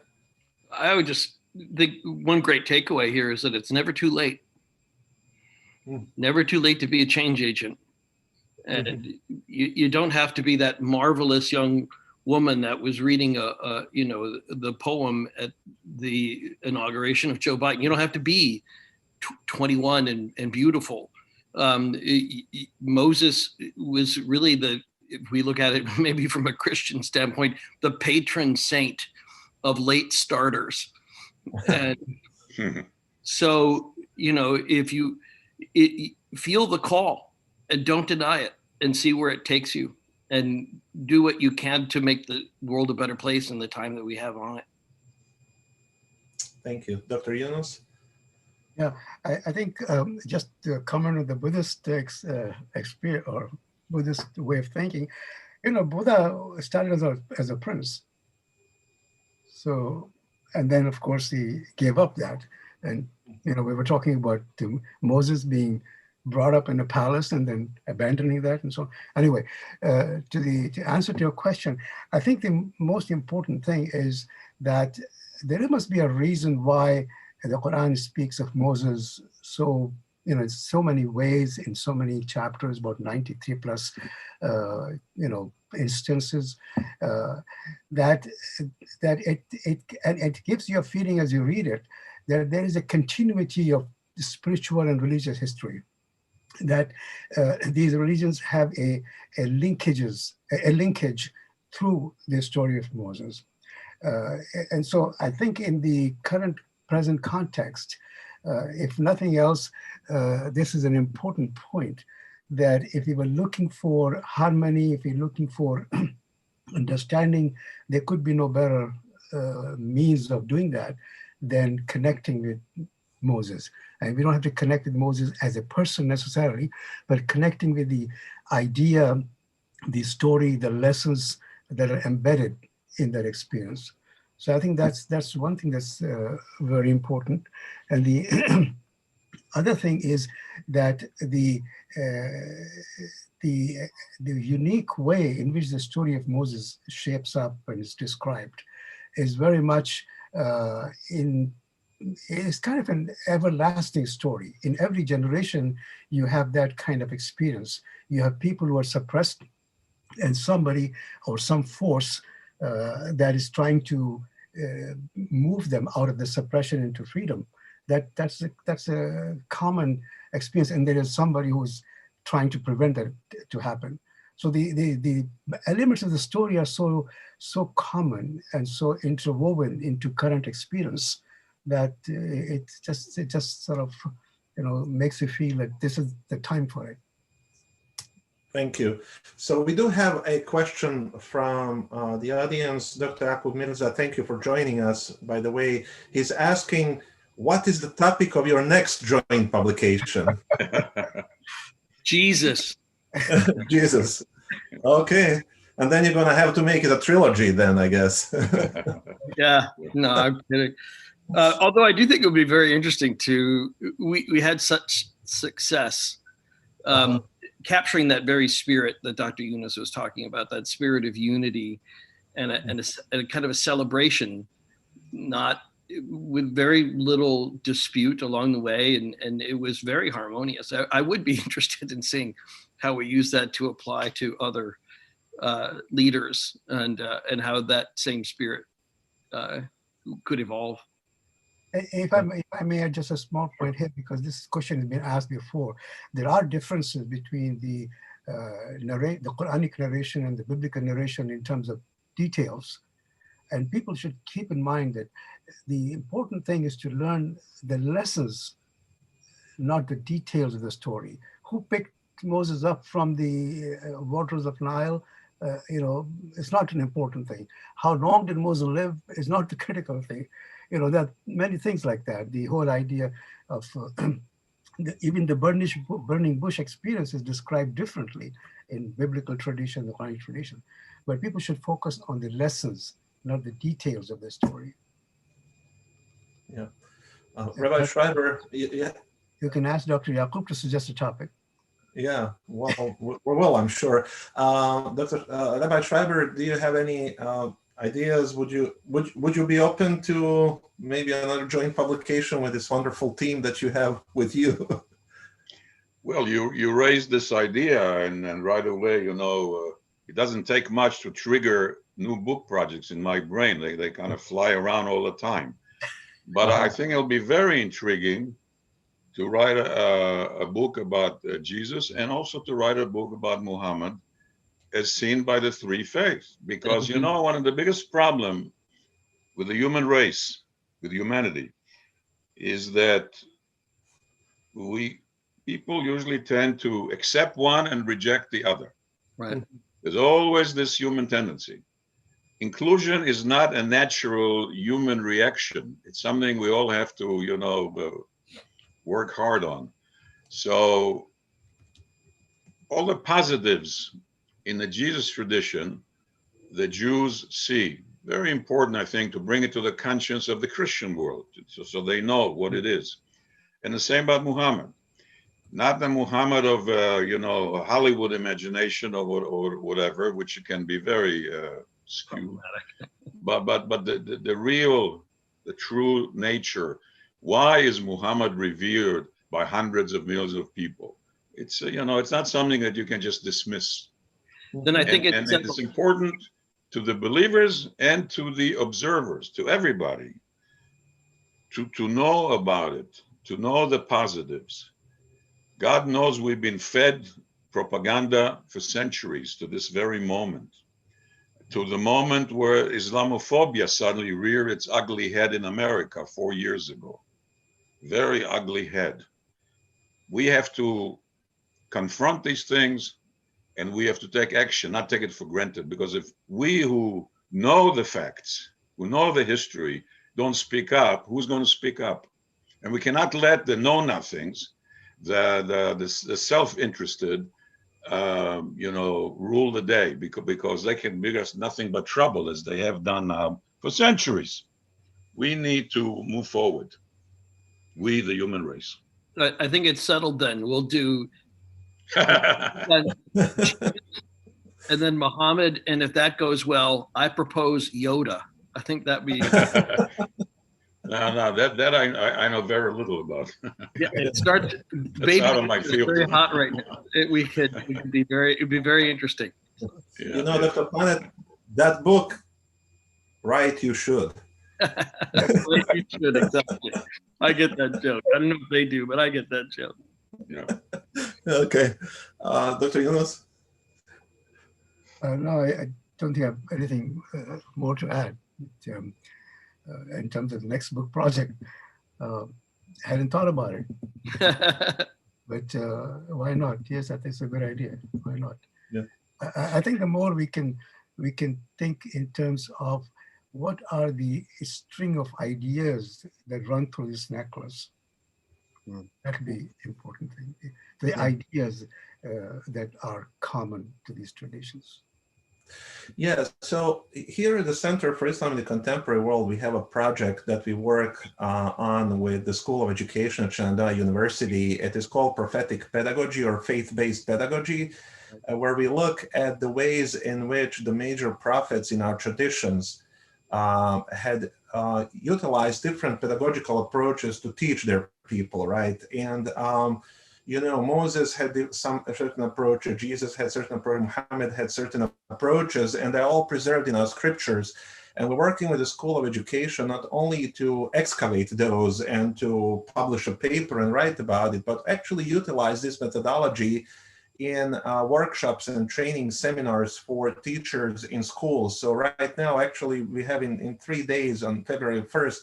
I would just think one great takeaway here is that it's never too late. Never too late to be a change agent. And you don't have to be that marvelous young woman that was reading the poem at the inauguration of Joe Biden. You don't have to be 21 and beautiful. Moses was really if we look at it maybe from a Christian standpoint, the patron saint of late starters. And so, if you feel the call and don't deny it and see where it takes you, and do what you can to make the world a better place in the time that we have on it. Thank you. Dr. Yunus? Yeah, I think just to comment on the Buddhist experience or Buddhist way of thinking, Buddha started as a prince. So, and then of course he gave up that. And, we were talking about Moses being brought up in a palace and then abandoning that and so on. Anyway, to answer to your question, I think the most important thing is that there must be a reason why the Quran speaks of Moses so, in so many ways, in so many chapters, about 93 plus, instances, that it gives you a feeling as you read it, that there is a continuity of spiritual and religious history, that these religions have a linkage through the story of Moses. And so I think in the present context, if nothing else, this is an important point, that if you were looking for harmony, if you're looking for understanding, there could be no better means of doing that than connecting with Moses. And we don't have to connect with Moses as a person necessarily, but connecting with the idea, the story, the lessons that are embedded in that experience. So I think that's one thing that's very important. And the other thing is that the unique way in which the story of Moses shapes up and is described is very much it's kind of an everlasting story. In every generation, you have that kind of experience. You have people who are suppressed, and somebody or some force that is trying to move them out of the suppression into freedom. That's a common experience, and there is somebody who's trying to prevent that to happen. So the elements of the story are so common and so interwoven into current experience that it just sort of makes you feel that this is the time for it. Thank you. So we do have a question from the audience. Dr. Iqbal Yunus, thank you for joining us. By the way, he's asking, what is the topic of your next joint publication? Jesus. Jesus. Okay. And then you're going to have to make it a trilogy then, I guess. Yeah, no, I'm kidding. Although I do think it would be very interesting we had such success capturing that very spirit that Dr. Yunus was talking about, that spirit of unity and a kind of a celebration, not with very little dispute along the way. And it was very harmonious. I would be interested in seeing how we use that to apply to other leaders and how that same spirit could evolve. If I may add just a small point here, because this question has been asked before, there are differences between the Quranic narration and the biblical narration in terms of details. And people should keep in mind that the important thing is to learn the lessons, not the details of the story. Who picked Moses up from the waters of Nile? It's not an important thing. How long did Moses live is not the critical thing. There are many things like that. The whole idea of even the burning bush experience is described differently in biblical tradition, the Quranic tradition. But people should focus on the lessons, not the details of the story. Yeah. Rabbi Schreiber, yeah. You can ask Dr. Yaqub to suggest a topic. Yeah, well, I'm sure. Rabbi Schreiber, do you have any ideas? Would you be open to maybe another joint publication with this wonderful team that you have with you? Well, you raised this idea, and right away, it doesn't take much to trigger new book projects in my brain. They kind of fly around all the time. But I think it'll be very intriguing to write a book about Jesus, and also to write a book about Muhammad as seen by the three faiths. Because, one of the biggest problems with the human race, with humanity, is that people usually tend to accept one and reject the other. Right. There's always this human tendency. Inclusion is not a natural human reaction. It's something we all have to, work hard on. So all the positives in the Jesus tradition, the Jews see. Very important, I think, to bring it to the conscience of the Christian world, so they know what it is. And the same about Muhammad. Not the Muhammad of, Hollywood imagination or whatever, which can be very skewed. But the real, the true nature. Why is Muhammad revered by hundreds of millions of people? It's it's not something that you can just dismiss. Then I think it's important to the believers and to the observers, to everybody, to know about it, to know the positives. God knows we've been fed propaganda for centuries to this very moment, to the moment where Islamophobia suddenly reared its ugly head in America 4 years ago. Very ugly head. We have to confront these things, and we have to take action, not take it for granted. Because if we who know the facts, who know the history, don't speak up, who's going to speak up? And we cannot let the know-nothings, the self-interested, rule the day, because they can bring us nothing but trouble, as they have done now for centuries. We need to move forward. We, the human race. I think it's settled then. We'll do and then Muhammad, and if that goes well, I propose Yoda. I think that'd be No, that I know very little about. Yeah, it starts. That's out of my field. Very hot right now. It'd be very interesting. Yeah, You know, Dr. Planet, that book, right? You should. You should, exactly. I get that joke. I don't know if they do, but I get that joke. yeah. Okay. Dr. Yunus? No, I don't think I have anything more to add. In terms of the next book project, hadn't thought about it, but why not? Yes, I think it's a good idea. Why not? Yeah. I think the more we can think in terms of what are the string of ideas that run through this necklace. That'll be important thing. The ideas that are common to these traditions. Yes, so here at the Center for Islam in the Contemporary World, we have a project that we work on with the School of Education at Shenandoah University. It is called Prophetic Pedagogy or Faith-Based Pedagogy, where we look at the ways in which the major prophets in our traditions had utilized different pedagogical approaches to teach their people, right? And you know, Moses had a certain approach, Jesus had certain approach, Muhammad had certain approaches, and they're all preserved in our scriptures. And we're working with the School of Education not only to excavate those and to publish a paper and write about it, but actually utilize this methodology in workshops and training seminars for teachers in schools. So right now, actually, we have in 3 days on February 1st,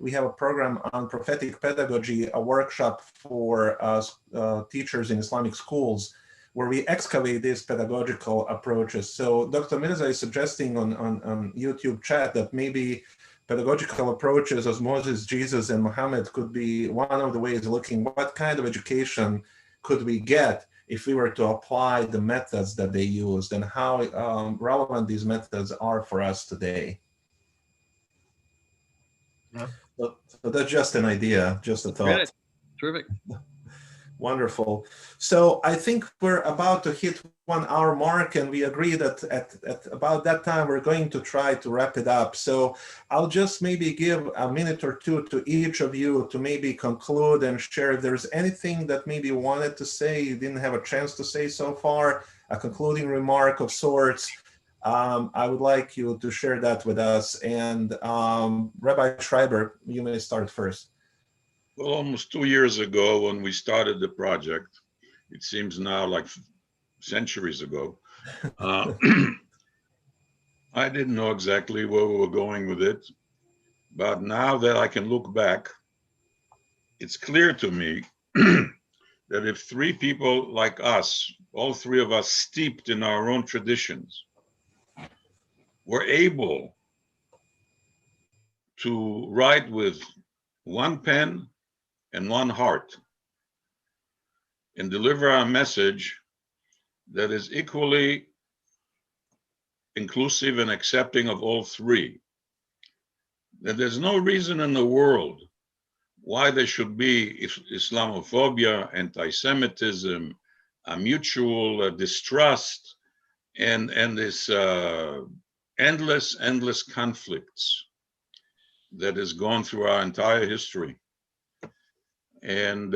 we have a program on prophetic pedagogy, a workshop for teachers in Islamic schools, where we excavate these pedagogical approaches. So Dr. Mirza is suggesting on YouTube chat that maybe pedagogical approaches as Moses, Jesus, and Muhammad could be one of the ways of looking what kind of education could we get if we were to apply the methods that they used and how relevant these methods are for us today. Yeah. So that's just an idea, just a thought. Good. Terrific. Wonderful. So I think we're about to hit 1 hour mark, and we agree that at about that time, we're going to try to wrap it up. So I'll just maybe give a minute or two to each of you to maybe conclude and share if there's anything that maybe you wanted to say, you didn't have a chance to say so far, a concluding remark of sorts. I would like you to share that with us. And Rabbi Schreiber, you may start first. Well, almost 2 years ago, when we started the project, it seems now like centuries ago, I didn't know exactly where we were going with it. But now that I can look back, it's clear to me that if 3 people like us, all 3 of us steeped in our own traditions, were able to write with 1 pen and 1 heart and deliver a message that is equally inclusive and accepting of all 3, that there's no reason in the world why there should be Islamophobia, anti-Semitism, a mutual distrust, and this endless conflicts that has gone through our entire history. And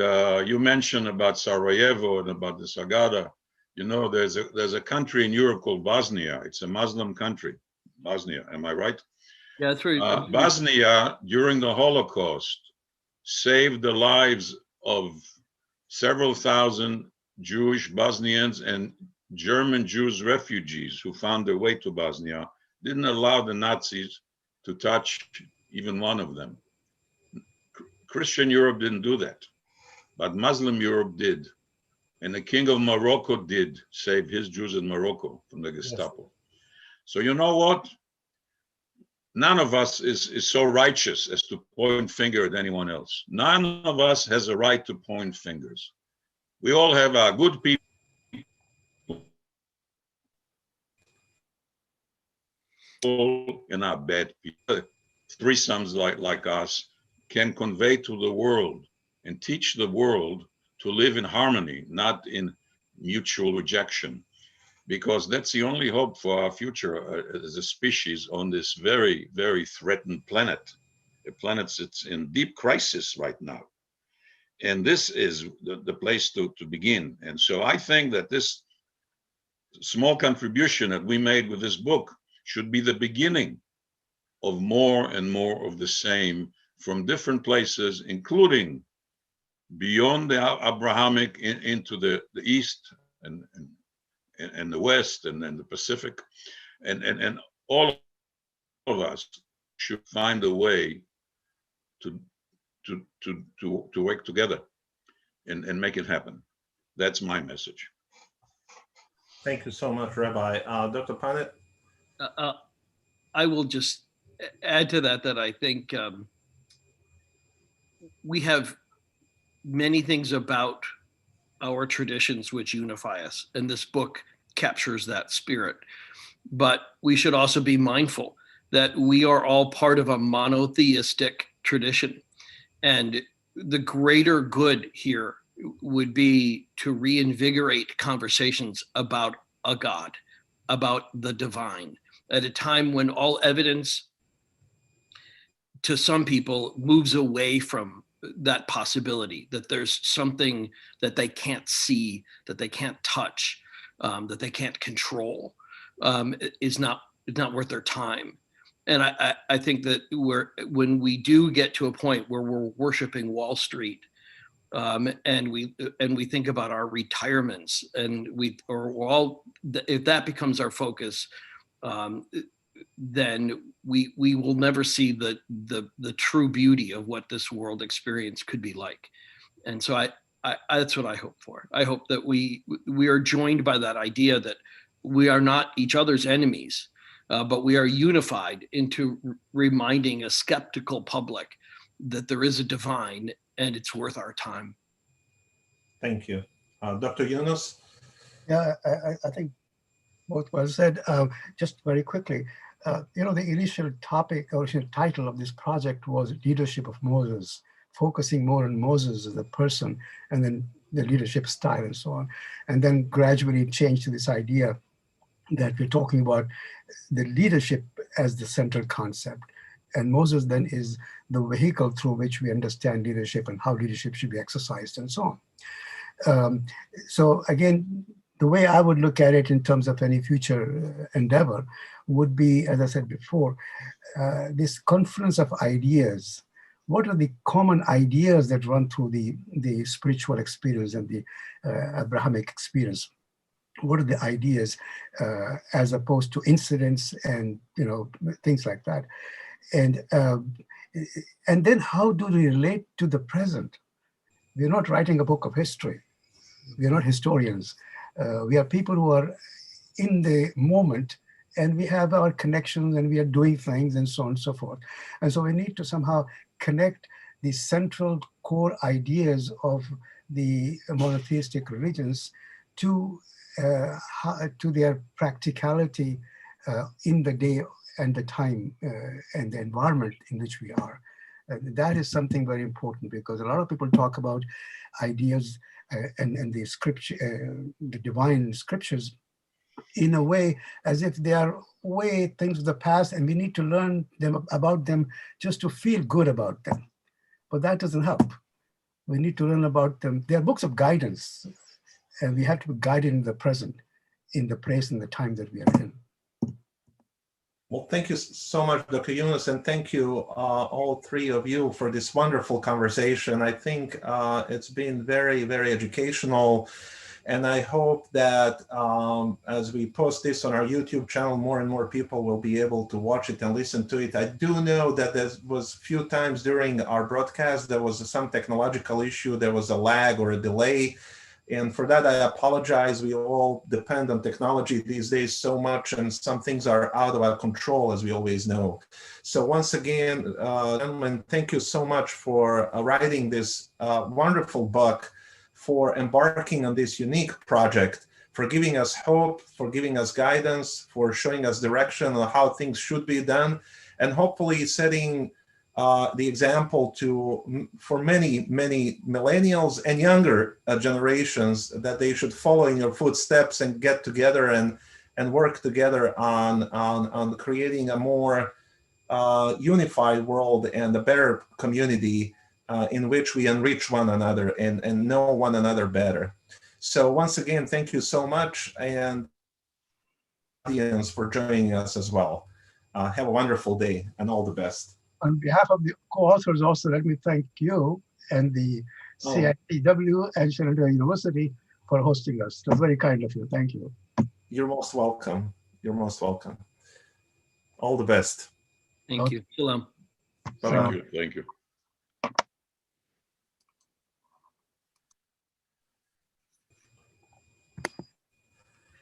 you mentioned about Sarajevo and about the Sagada. You know, there's a country in Europe called Bosnia. It's a Muslim country. Bosnia, am I right? Yeah, that's right. Bosnia, during the Holocaust, saved the lives of several thousand Jewish Bosnians and German Jews refugees who found their way to Bosnia. Didn't allow the Nazis to touch even one of them. Christian Europe didn't do that, but Muslim Europe did. And the King of Morocco did save his Jews in Morocco from the Gestapo. Yes. So you know what? None of us is so righteous as to point finger at anyone else. None of us has a right to point fingers. We all have our good people and our bad people. Threesomes like us can convey to the world and teach the world to live in harmony, not in mutual rejection, because that's the only hope for our future as a species on this very, very threatened planet. a planet that's in deep crisis right now. And this is the place to begin. And so I think that this small contribution that we made with this book should be the beginning of more and more of the same from different places, including beyond the Abrahamic into the East and the West and the Pacific. And all of us should find a way to work together and make it happen. That's my message. Thank you so much, Rabbi. Dr. Panet? I will just add to that I think we have many things about our traditions which unify us, and this book captures that spirit. But we should also be mindful that we are all part of a monotheistic tradition. And the greater good here would be to reinvigorate conversations about a God, about the divine, at a time when all evidence to some people moves away from that possibility, that there's something that they can't see, that they can't touch, that they can't control, is not worth their time. And I think that when we do get to a point where we're worshiping Wall Street, and we think about our retirements, and if that becomes our focus, then we will never see the true beauty of what this world experience could be like. And so I that's what I hope for. I hope that we are joined by that idea that we are not each other's enemies, but we are unified into reminding a skeptical public that there is a divine and it's worth our time. Thank you. Dr. Yunus? Yeah, I think both well said. Just very quickly, the initial topic or title of this project was Leadership of Moses, focusing more on Moses as a person and then the leadership style and so on. And then gradually changed to this idea that we're talking about the leadership as the central concept. And Moses then is the vehicle through which we understand leadership and how leadership should be exercised and so on. So again, the way I would look at it in terms of any future endeavor would be, as I said before, this confluence of ideas. What are the common ideas that run through the spiritual experience and the Abrahamic experience? What are the ideas as opposed to incidents and things like that? And then how do they relate to the present? We're not writing a book of history. We're not historians. We are people who are in the moment, and we have our connections and we are doing things and so on and so forth. And so we need to somehow connect the central core ideas of the monotheistic religions to their practicality in the day and the time and the environment in which we are. That is something very important, because a lot of people talk about ideas and the scripture, the divine scriptures, in a way as if they are way things of the past and we need to learn about them just to feel good about them. But that doesn't help. We need to learn about them. They are books of guidance, and we have to be guided in the present, in the place and the time that we are in. Well, thank you so much, Dr. Yunus, and thank you, all three of you, for this wonderful conversation. I think it's been very, very educational, and I hope that as we post this on our YouTube channel, more and more people will be able to watch it and listen to it. I do know that there was a few times during our broadcast, there was some technological issue, there was a lag or a delay. And for that, I apologize. We all depend on technology these days so much, and some things are out of our control, as we always know. So once again, gentlemen, thank you so much for writing this wonderful book, for embarking on this unique project, for giving us hope, for giving us guidance, for showing us direction on how things should be done, and hopefully setting the example for many millennials and younger generations, that they should follow in your footsteps and get together and work together on creating a more unified world and a better community in which we enrich one another and know one another better. So once again, thank you so much, and audience for joining us as well. Have a wonderful day and all the best. On behalf of the co-authors, also let me thank you and the CITW and Shenandoah University for hosting us. It was very kind of you. Thank you. You're most welcome. You're most welcome. All the best. Thank you. Shalom. Thank you. Thank you.